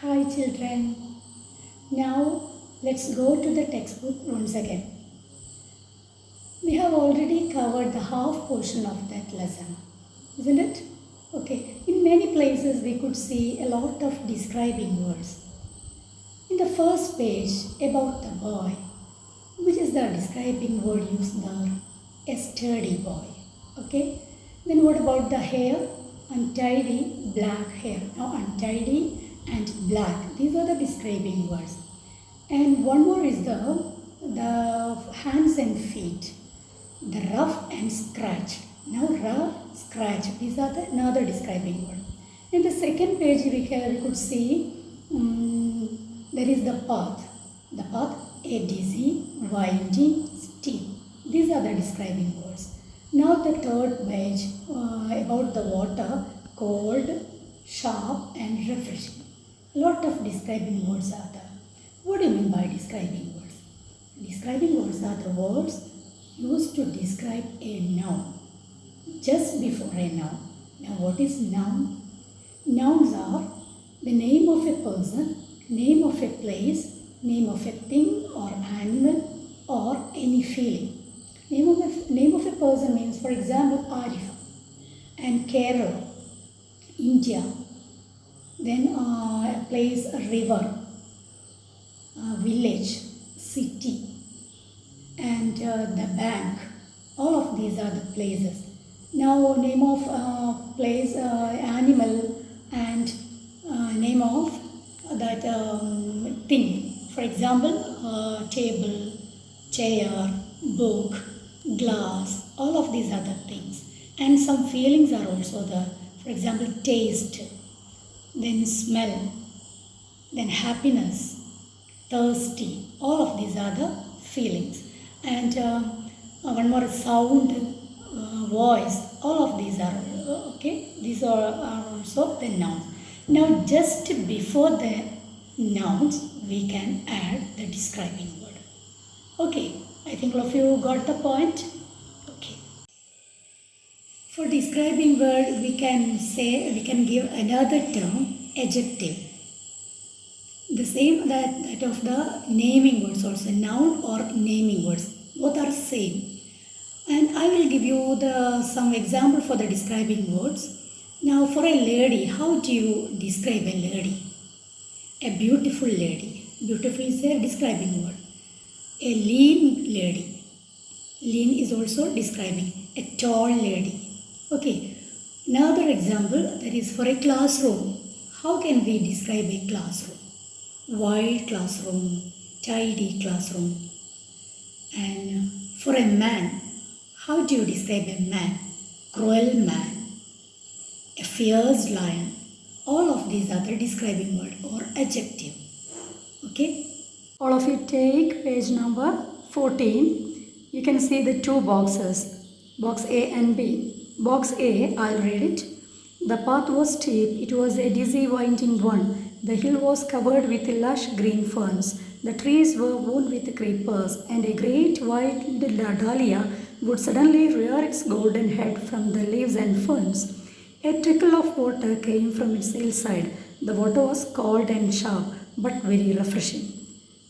Hi children. Now let's go to the textbook once again. We have already covered the half portion of that lesson, isn't it? Okay, in many places we could see a lot of describing words. In the first page about the boy, which is the describing word used there? A sturdy boy. Okay, then what about the hair? Untidy black hair. Now untidy and black, these are the describing words. And one more is the hands and feet, the rough and scratch. Now rough, scratch, these are the another describing word. In the second page we could see there is the path. The path, a dizzy, winding, steep. These are the describing words. Now the third page about the water, cold, sharp and refreshing. Lot of describing words are there. What do you mean by describing words? Describing words are the words used to describe a noun just before a noun. Now what is noun? Nouns are the name of a person, name of a place, name of a thing or animal or any feeling. Name of a person means, for example, Arifa and Kerala, India. Then a place, a river, a village, city, and the bank. All of these are the places. Now name of place, animal, and name of that thing. For example, table, chair, book, glass. All of these are the things. And some feelings are also there. For example, taste, then smell, then happiness, thirsty. All of these are the feelings. And one more, sound, voice. All of these are okay. These are also the nouns. Now just before the nouns we can add the describing word. Okay, I think all of you got the point. Okay. For describing word we can give another term, adjective. The same that of the naming words also, noun or naming words, both are same. And I will give you some example for the describing words. Now for a lady, how do you describe a lady? A beautiful lady. Beautiful is a describing word. A lean lady. Lean is also describing. A tall lady. Okay. Another example, that is for a classroom. How can we describe a classroom? White classroom, tidy classroom. And for a man, how do you describe a man? Cruel man, a fierce lion. All of these are the describing word or adjective. Okay? All of you take page number 14. You can see the two boxes, box A and B. Box A, I'll read it. The path was steep, it was a dizzy winding one. The hill was covered with lush green ferns. The trees were woven with creepers, and a great white dahlia would suddenly rear its golden head from the leaves and ferns. A trickle of water came from its hillside. The water was cold and sharp, but very refreshing.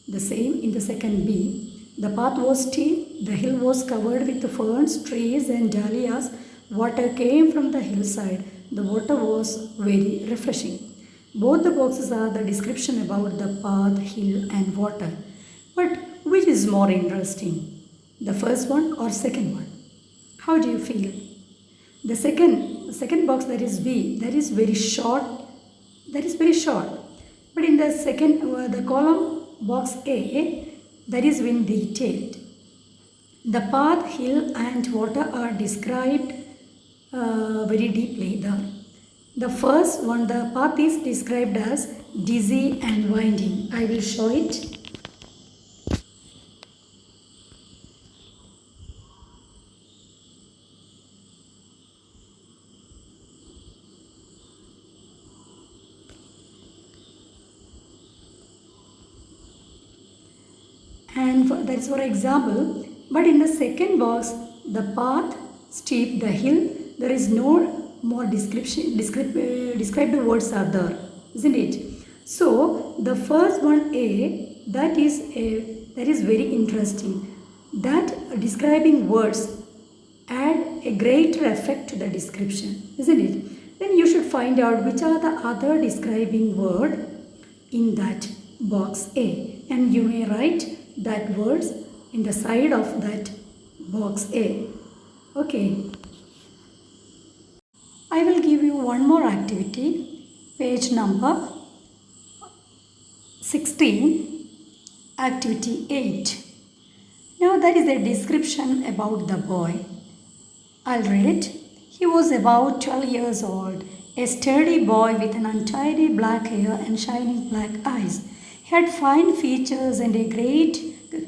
The same in the second B. The path was steep, the hill was covered with ferns, trees, and dahlias. Water came from the hillside. The water was very refreshing. Both the boxes are the description about the path, hill and water. But which is more interesting? The first one or second one? How do you feel? The second box, that is B, that is very short. That is very short. But in the second, the column box A, that is very detailed. The path, hill and water are described very deeply there. The first one, the path is described as dizzy and winding. I will show it. And that is for example. But in the second box, the path, steep, the hill, there is no more described words are there, isn't it? So the first one A, that is very interesting. That describing words add a greater effect to the description, isn't it? Then you should find out which are the other describing word in that box A, and you may write that words in the side of that box A. Okay. I will give you one more activity, page number 16, activity 8. Now that is a description about the boy. I'll read it. He was about 12 years old, a sturdy boy with an untidy black hair and shining black eyes. He had fine features and a great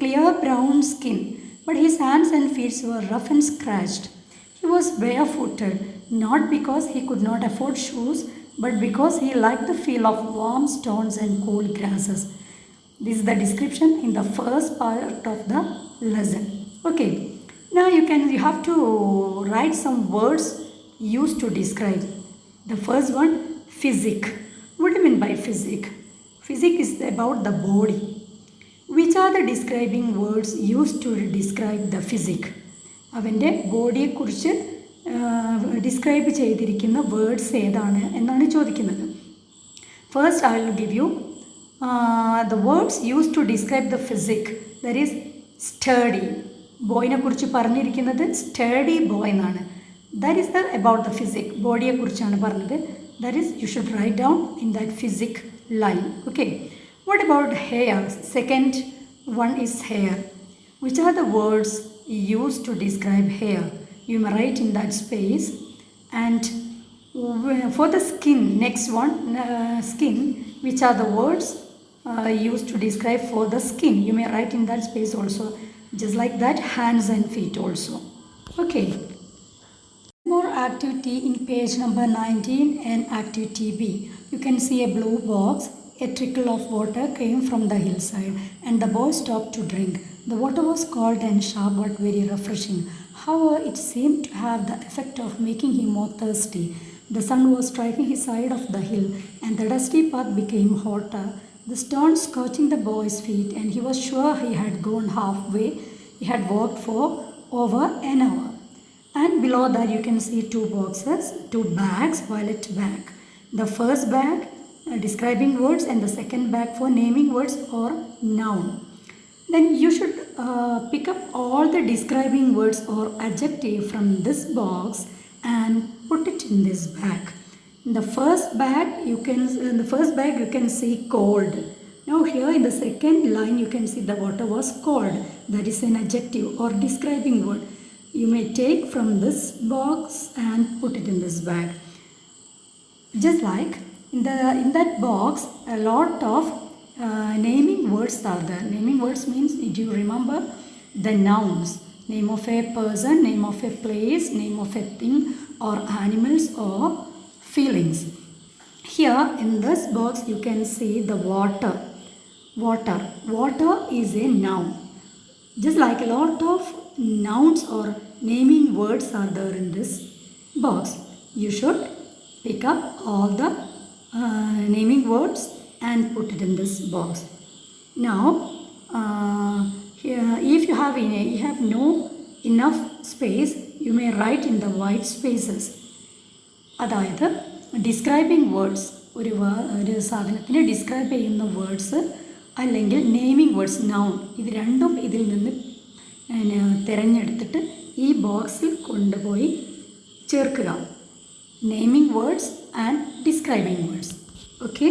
clear brown skin, but his hands and feet were rough and scratched. He was barefooted, not because he could not afford shoes, but because he liked the feel of warm stones and cool grasses. This is the description in the first part of the lesson. Okay. Now you have to write some words used to describe. The first one, physique. What do you mean by physique? Physique is about the body. Which are the describing words used to describe the physique? അവൻ്റെ ബോഡിയെക്കുറിച്ച് describe ചെയ്തിരിക്കുന്ന words ഏതാണ് എന്നാണ് ചോദിക്കുന്നത്. First I will give you the words used to describe the physique, that is sturdy. ബോയിനെ കുറിച്ച് പറഞ്ഞിരിക്കുന്നത് sturdy boy എന്നാണ്. That is about the physique, ബോഡിയെക്കുറിച്ചാണ് പറഞ്ഞത്. That is you should write down in that physique line. Okay. What about hair? Second one is hair. Which are the words used to describe hair? You may write in that space. And for the skin, next one, skin. Which are the words used to describe for the skin? You may write in that space also. Just like that, hands and feet also. Okay. More activity in page number 19 and activity B. You can see a blue box. A trickle of water came from the hillside and the boy stopped to drink. The water was cold and sharp but very refreshing. However, it seemed to have the effect of making him more thirsty. The sun was striking his side of the hill, and the dusty path became hotter, the stones scorching the boy's feet, and he was sure he had gone halfway. He had walked for over an hour. And below that you can see two boxes, two bags, violet bag. The first bag describing words and the second bag for naming words or noun. Then you should pick up all the describing words or adjective from this box and put it in this bag. In the first bag you can see cold. Now here in the second line you can see the water was cold. That is an adjective or describing word. You may take from this box and put it in this bag. Just like in that box a lot of naming words are there. Naming words means, do you remember the nouns? Name of a person, name of a place, name of a thing or animals or feelings. Here in this box you can see the water. Water is a noun. Just like a lot of nouns or naming words are there in this box. You should pick up all the naming words and put it in this box. Now here, if you have no enough space, you may write in the white spaces. അതായത് describing words, ഒരു സാധനത്തിനെ describe ചെയ്യുന്ന words അല്ലെങ്കിൽ naming words, noun, ഇത് രണ്ടും ഇതിൽ നിന്ന് തിരഞ്ഞെടുത്തിട്ട് ഈ ബോക്സിൽ കൊണ്ടുപോയി ചേർക്കുക. Naming words and describing words. Okay.